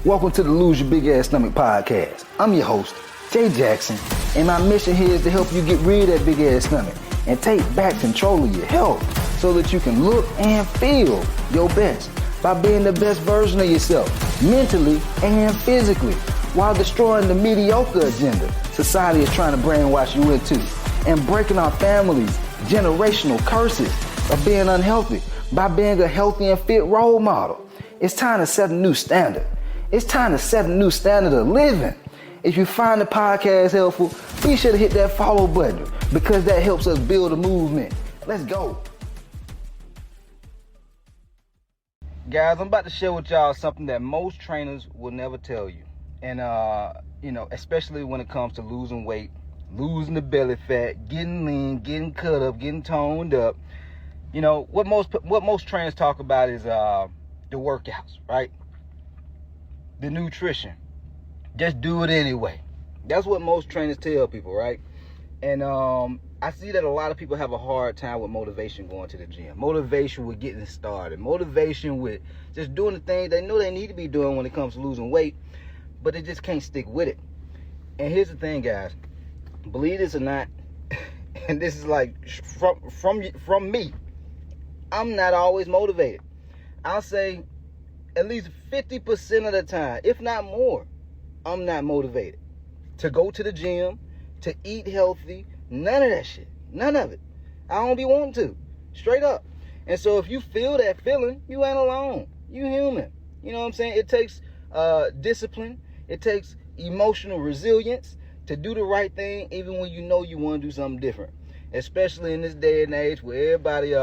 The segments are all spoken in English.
Welcome to the Lose Your Big Ass Stomach podcast. I'm your host, Jay Jackson, and my mission here is to help you get rid of that big ass stomach and take back control of your health so that you can look and feel your best by being the best version of yourself, mentally and physically, while destroying the mediocre agenda society is trying to brainwash you into, and breaking our families' generational curses of being unhealthy by being a healthy and fit role model. It's time to set a new standard. It's time to set a new standard of living. If you find the podcast helpful, be sure to hit that follow button because that helps us build a movement. Let's go. Guys, I'm about to share with y'all something that most trainers will never tell you. And, especially when it comes to losing weight, losing the belly fat, getting lean, getting cut up, getting toned up. You know, what most trainers talk about is the workouts, right? The nutrition. Just do it anyway. That's what most trainers tell people, right? And I see that a lot of people have a hard time with motivation going to the gym. Motivation with getting started. Motivation with just doing the things they know they need to be doing when it comes to losing weight, but they just can't stick with it. And here's the thing, guys. Believe this or not, and this is like from me, I'm not always motivated. I'll say at least 50% of the time, if not more, I'm not motivated to go to the gym, to eat healthy, none of that shit. None of it. I don't be wanting to. Straight up. And so if you feel that feeling, you ain't alone. You human. You know what I'm saying? It takes discipline. It takes emotional resilience to do the right thing even when you know you want to do something different. Especially in this day and age where everybody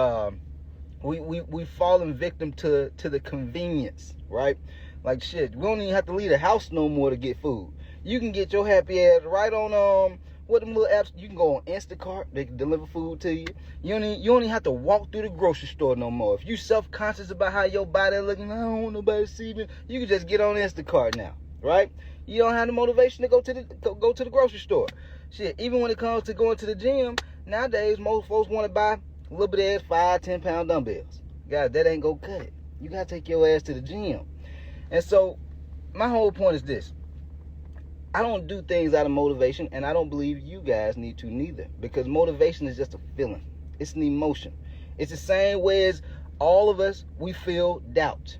we fallen victim to the convenience, right? Like shit, we don't even have to leave the house no more to get food. You can get your happy ass right on what them little apps. You can go on Instacart, they can deliver food to you. You don't even have to walk through the grocery store no more. If you self-conscious about how your body looking, I don't want nobody to see me, you can just get on Instacart now, right? You don't have the motivation to go to the grocery store. Shit, even when it comes to going to the gym, nowadays most folks want to buy a little bit of 5-10 pound dumbbells. Guys, that ain't gonna cut it. You gotta take your ass to the gym. And so my whole point is this. I don't do things out of motivation, and I don't believe you guys need to neither, because motivation is just a feeling. It's an emotion. It's the same way as all of us, we feel doubt,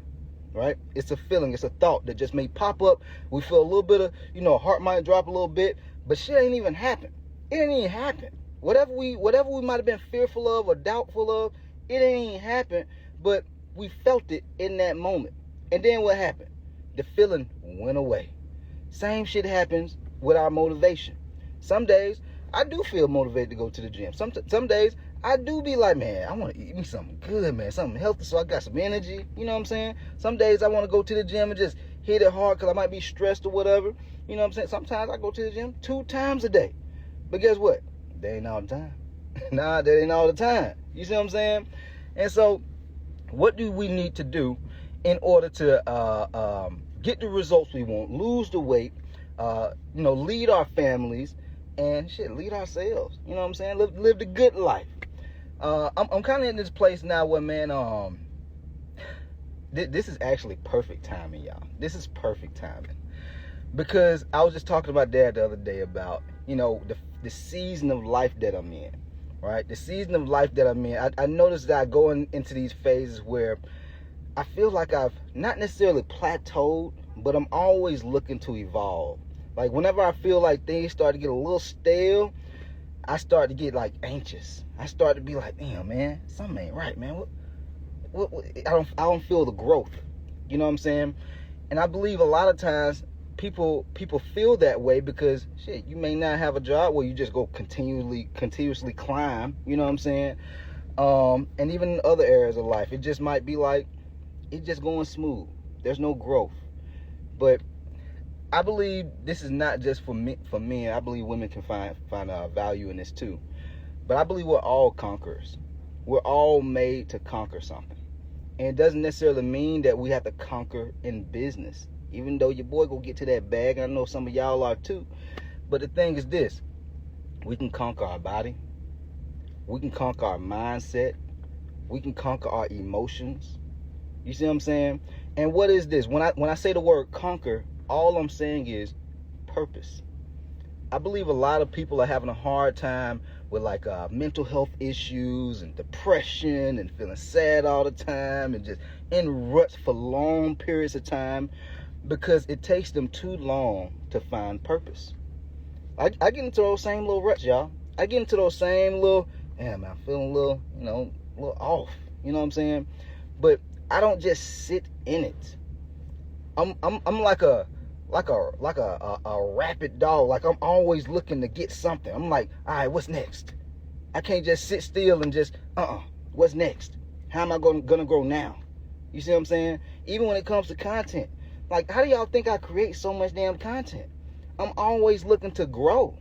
right? It's a feeling. It's a thought that just may pop up. We feel a little bit of, heart might drop a little bit, but shit ain't even happened. It ain't even happened. Whatever we might have been fearful of or doubtful of, it ain't even happened, but we felt it in that moment. And then what happened? The feeling went away. Same shit happens with our motivation. Some days, I do feel motivated to go to the gym. Some days, I do be like, man, I want to eat me something good, man, something healthy so I got some energy. You know what I'm saying? Some days, I want to go to the gym and just hit it hard because I might be stressed or whatever. You know what I'm saying? Sometimes I go to the gym 2 times a day. But guess what? That ain't all the time. Nah, that ain't all the time. You see what I'm saying? And so, what do we need to do in order to get the results we want, lose the weight, lead our families, and lead ourselves? You know what I'm saying? Live the good life. I'm kind of in this place now where, man, this is actually perfect timing, y'all. This is perfect timing. Because I was just talking about Dad the other day about, the season of life that I'm in, right? The season of life that I'm in. I noticed that I go into these phases where I feel like I've not necessarily plateaued, but I'm always looking to evolve. Like whenever I feel like things start to get a little stale, I start to get like anxious. I start to be like, damn, man, something ain't right, man. What? I don't feel the growth. You know what I'm saying? And I believe a lot of times people feel that way because shit, you may not have a job where you just go continuously climb. You know what I'm saying? And even in other areas of life, it just might be like it's just going smooth. There's no growth. But I believe this is not just for men. I believe women can find value in this too. But I believe we're all conquerors. We're all made to conquer something. And it doesn't necessarily mean that we have to conquer in business. Even though your boy go get to that bag, and I know some of y'all are too. But the thing is this. We can conquer our body. We can conquer our mindset. We can conquer our emotions. You see what I'm saying? And what is this? When I say the word conquer, all I'm saying is purpose. I believe a lot of people are having a hard time with like mental health issues and depression and feeling sad all the time and just in ruts for long periods of time because it takes them too long to find purpose. I get into those same little ruts, y'all. I get into those same little, damn, I'm feeling a little, a little off. You know what I'm saying? But I don't just sit in it. I'm like a rapid dog. Like I'm always looking to get something. I'm like, all right, what's next? I can't just sit still and just, what's next? How am I gonna grow now? You see what I'm saying? Even when it comes to content. Like, how do y'all think I create so much damn content? I'm always looking to grow.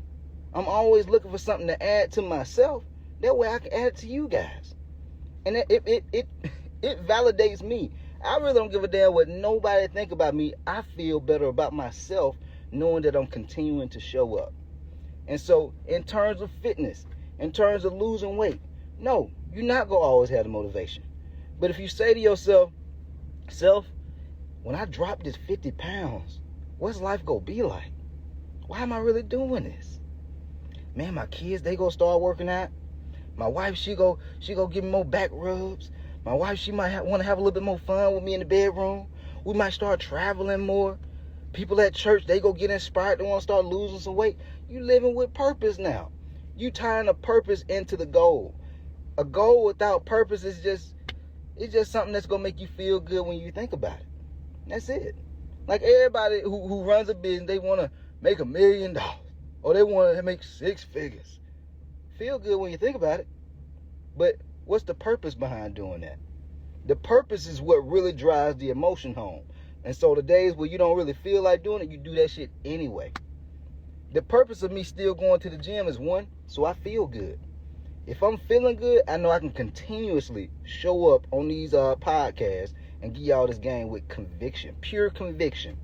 I'm always looking for something to add to myself. That way I can add it to you guys. And it validates me. I really don't give a damn what nobody think about me. I feel better about myself knowing that I'm continuing to show up. And so in terms of fitness, in terms of losing weight, no, you're not going to always have the motivation. But if you say to yourself, when I drop this 50 pounds, what's life going to be like? Why am I really doing this? Man, my kids, they going to start working out. My wife, she go give me more back rubs. My wife, she might want to have a little bit more fun with me in the bedroom. We might start traveling more. People at church, they go get inspired. They want to start losing some weight. You living with purpose now. You tying a purpose into the goal. A goal without purpose is just something that's going to make you feel good when you think about it. That's it. Like everybody who runs a business, they want to make $1 million or they want to make 6 figures. Feel good when you think about it. But what's the purpose behind doing that? The purpose is what really drives the emotion home. And so the days where you don't really feel like doing it, you do that shit anyway. The purpose of me still going to the gym is one, so I feel good. If I'm feeling good, I know I can continuously show up on these podcasts and give y'all this game with conviction, pure conviction.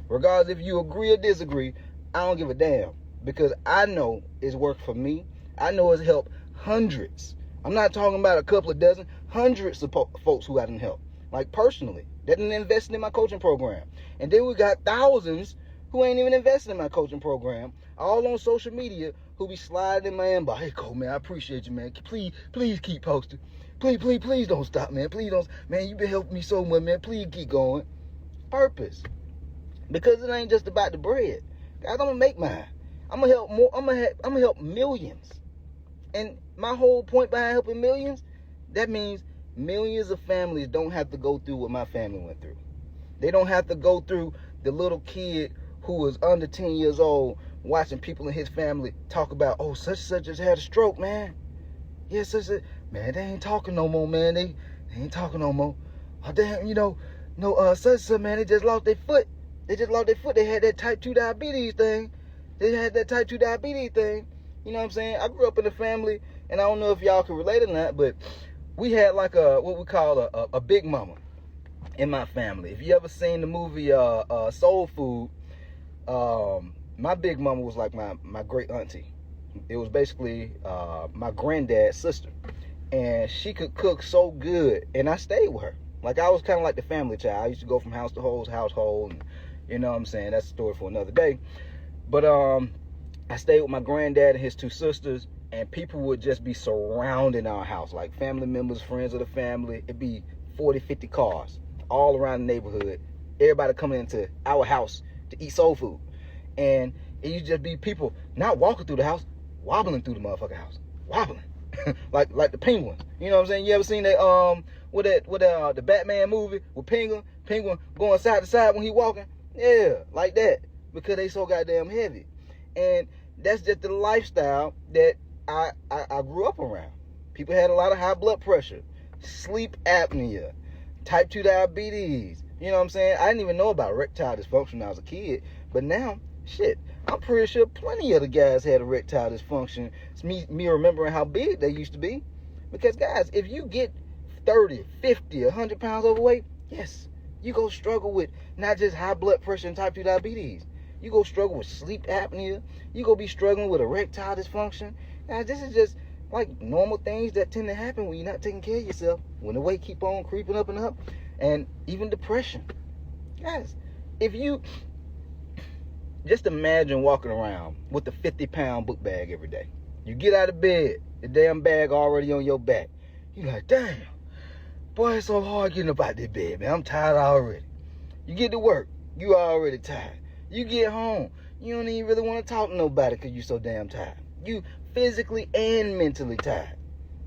Regardless if you agree or disagree, I don't give a damn because I know it's worked for me. I know it's helped hundreds. I'm not talking about a couple of dozen, hundreds of folks who I didn't help. Like personally, that didn't invest in my coaching program. And then we got thousands who ain't even invested in my coaching program, all on social media, who be sliding in my inbox. Hey, Cole, man, I appreciate you, man. Please keep posting. Please don't stop, man. Please don't. Man, you've been helping me so much, man. Please keep going. Purpose. Because it ain't just about the bread. Guys, I'm going to make mine. I'm going to help more. I'm going to help millions. And my whole point behind helping millions, that means millions of families don't have to go through what my family went through. They don't have to go through the little kid who was under 10 years old watching people in his family talk about, oh, such and such just had a stroke, man. Yeah, man, they ain't talking no more, man. They ain't talking no more. Oh, damn, such and such, man, they just lost their foot. They had that type 2 diabetes thing. You know what I'm saying? I grew up in a family, and I don't know if y'all can relate or not, but we had like what we call a big mama in my family. If you ever seen the movie Soul Food, my big mama was like my great auntie. It was basically my granddad's sister. And she could cook so good, and I stayed with her. Like, I was kind of like the family child. I used to go from house to household, and you know what I'm saying? That's a story for another day. But I stayed with my granddad and his 2 sisters, and people would just be surrounding our house, like family members, friends of the family. It'd be 40, 50 cars all around the neighborhood. Everybody coming into our house to eat soul food. And it used to just be people not walking through the house, wobbling through the motherfucking house. Wobbling. like the penguins. You know what I'm saying? You ever seen that the Batman movie with Penguin going side to side when he walking? Yeah, like that. Because they so goddamn heavy. And that's just the lifestyle that I grew up around. People had a lot of high blood pressure, sleep apnea, type 2 diabetes. You know what I'm saying? I didn't even know about erectile dysfunction when I was a kid. But now, shit, I'm pretty sure plenty of the guys had erectile dysfunction. It's me remembering how big they used to be. Because, guys, if you get 30, 50, 100 pounds overweight, yes, you go struggle with not just high blood pressure and type 2 diabetes. You go struggle with sleep apnea. You go be struggling with erectile dysfunction. Now, this is just like normal things that tend to happen when you're not taking care of yourself. When the weight keep on creeping up and up. and even depression. Guys, if you just imagine walking around with a 50-pound book bag every day. You get out of bed, the damn bag already on your back. You like, damn, boy, it's so hard getting up out this bed, man. I'm tired already. You get to work, you already tired. You get home, you don't even really want to talk to nobody because you're so damn tired. You physically and mentally tired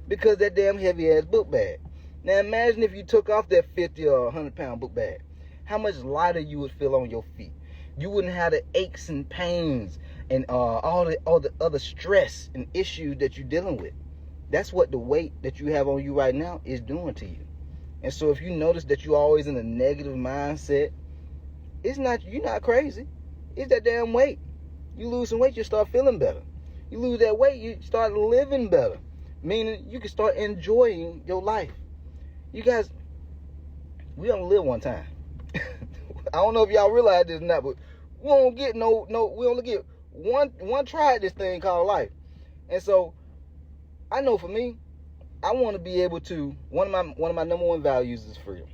because that damn heavy-ass book bag. Now imagine if you took off that 50 or 100-pound book bag. How much lighter you would feel on your feet. You wouldn't have the aches and pains and all the other stress and issues that you're dealing with. That's what the weight that you have on you right now is doing to you. And so if you notice that you're always in a negative mindset, you're not crazy. It's that damn weight. You lose some weight, you start feeling better. You lose that weight, you start living better. Meaning you can start enjoying your life. You guys, we only live one time. I don't know if y'all realize this or not, but we don't get we only get one try at this thing called life. And so I know for me, I want to be able to, one of my number one values is freedom.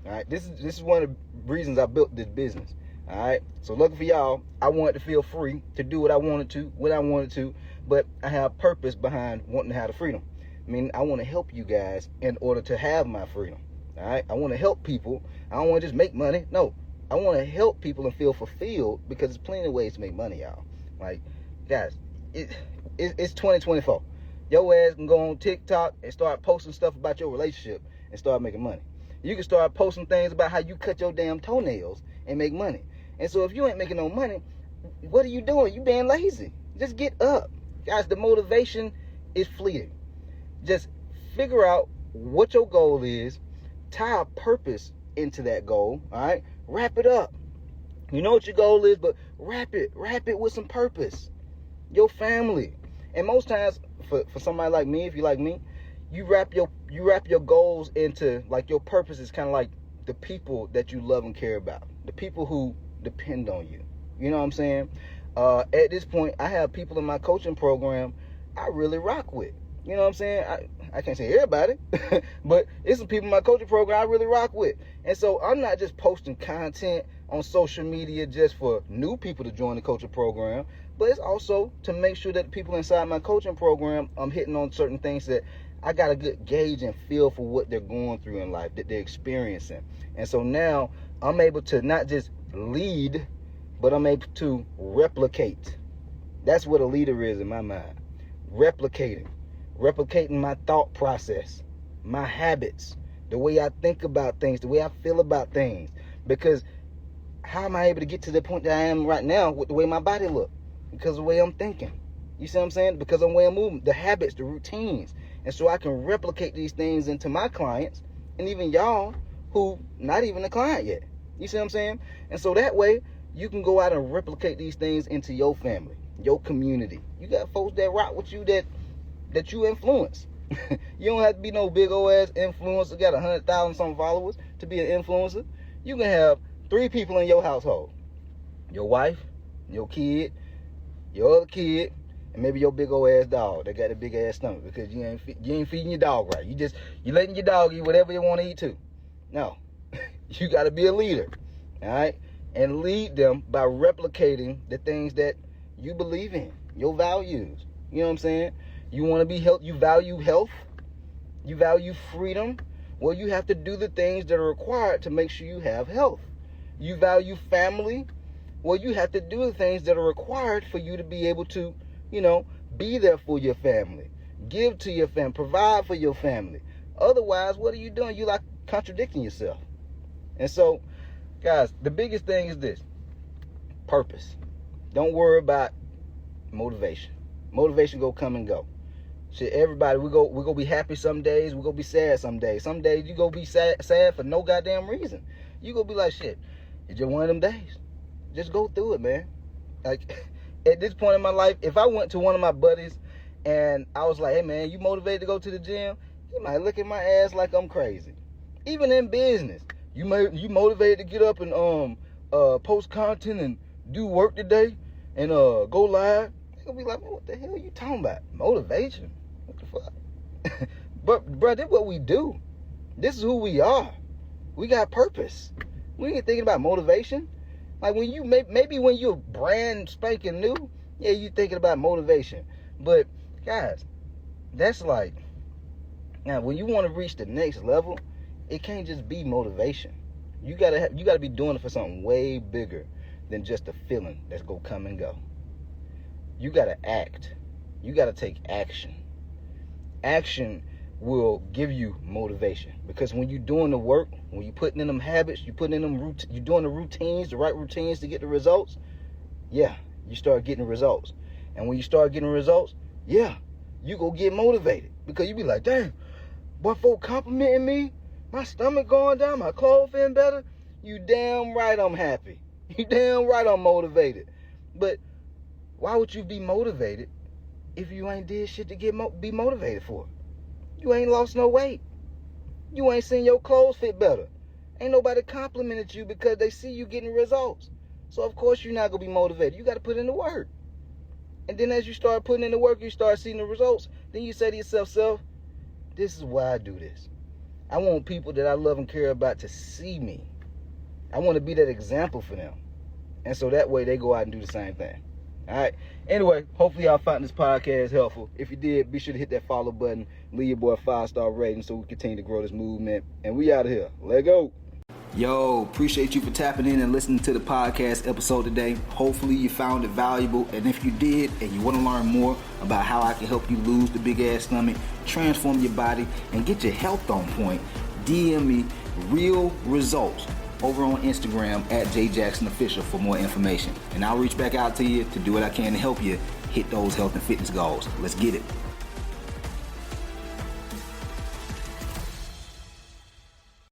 All right. This is one of the reasons I built this business. All right. So lucky for y'all, I wanted to feel free to do what I wanted to, when I wanted to, but I have purpose behind wanting to have the freedom. I mean, I want to help you guys in order to have my freedom. All right. I want to help people. I don't want to just make money. No. I want to help people and feel fulfilled because there's plenty of ways to make money, y'all. Like, guys, it's 2024. Your ass can go on TikTok and start posting stuff about your relationship and start making money. You can start posting things about how you cut your damn toenails and make money. And so if you ain't making no money, what are you doing? You being lazy. Just get up. Guys, the motivation is fleeting. Just figure out what your goal is, tie a purpose into that goal, all right? Wrap it up. You know what your goal is, but wrap it with some purpose. Your family. And most times, for somebody like me, if you like me, you wrap your goals into, like, your purpose is kind of like the people that you love and care about, the people who depend on you. You know what I'm saying? At this point, I have people in my coaching program I really rock with. You know what I'm saying? I can't say everybody, but it's some people in my coaching program I really rock with. And so I'm not just posting content on social media just for new people to join the coaching program, but it's also to make sure that the people inside my coaching program, I'm hitting on certain things that I got a good gauge and feel for what they're going through in life, that they're experiencing. And so now I'm able to not just lead, but I'm able to replicate. That's what a leader is in my mind. Replicating my thought process, my habits, the way I think about things, the way I feel about things. Because how am I able to get to the point that I am right now with the way my body looks? Because of the way I'm thinking. You see what I'm saying? Because of the way I'm moving, the habits, the routines. And so I can replicate these things into my clients and even y'all who not even a client yet. You see what I'm saying? And so that way you can go out and replicate these things into your family, your community. You got folks that rock with you that you influence. You don't have to be no big old ass influencer, got 100,000 some followers to be an influencer. You can have 3 people in your household. Your wife, your kid, your other kid, and maybe your big old ass dog that got a big ass stomach because you ain't feeding your dog right. You letting your dog eat whatever they want to eat too. No. You got to be a leader. All right? And lead them by replicating the things that you believe in, your values. You know what I'm saying? You want to be health, you value health, you value freedom. Well, you have to do the things that are required to make sure you have health. You value family. Well, you have to do the things that are required for you to be able to, be there for your family, give to your family, provide for your family. Otherwise, what are you doing? You like contradicting yourself. And so, guys, the biggest thing is this: purpose. Don't worry about motivation. Motivation go come and go. Shit, everybody, we go be happy some days, we go be sad some days. Some days you go be sad for no goddamn reason. You go be like, shit, it's just one of them days. Just go through it, man. Like, at this point in my life, if I went to one of my buddies and I was like, hey man, you motivated to go to the gym? He might look at my ass like I'm crazy. Even in business, you motivated to get up and post content and do work today and go live? They'll be like, what the hell are you talking about? Motivation? What the fuck? But bro, this is what we do. This is who we are. We got purpose. We ain't thinking about motivation. Like when you maybe when you're brand spanking new, yeah, you thinking about motivation. But guys, that's like, now when you want to reach the next level, it can't just be motivation. You gotta be doing it for something way bigger than just a feeling that's gonna come and go. You gotta act. You gotta take action. Action will give you motivation, because when you're doing the work, when you're putting in them habits, you're doing the routines, the right routines to get the results, yeah, you start getting results. And when you start getting results, yeah, you go get motivated, because you be like, damn, boy, folk complimenting me, my stomach going down, my clothes feeling better. You damn right I'm happy. You damn right I'm motivated. But why would you be motivated if you ain't did shit to be motivated for? You ain't lost no weight. You ain't seen your clothes fit better. Ain't nobody complimented you because they see you getting results. So of course you're not going to be motivated. You got to put in the work. And then as you start putting in the work, you start seeing the results. Then you say to yourself, self, this is why I do this. I want people that I love and care about to see me. I want to be that example for them. And so that way they go out and do the same thing. All right. Anyway, hopefully y'all found this podcast helpful. If you did, be sure to hit that follow button. Leave your boy a 5-star rating so we continue to grow this movement. And we out of here. Let go. Yo, appreciate you for tapping in and listening to the podcast episode today. Hopefully you found it valuable. And if you did and you want to learn more about how I can help you lose the big ass stomach, transform your body, and get your health on point, DM me real results over on Instagram at JJacksonOfficial for more information. And I'll reach back out to you to do what I can to help you hit those health and fitness goals. Let's get it.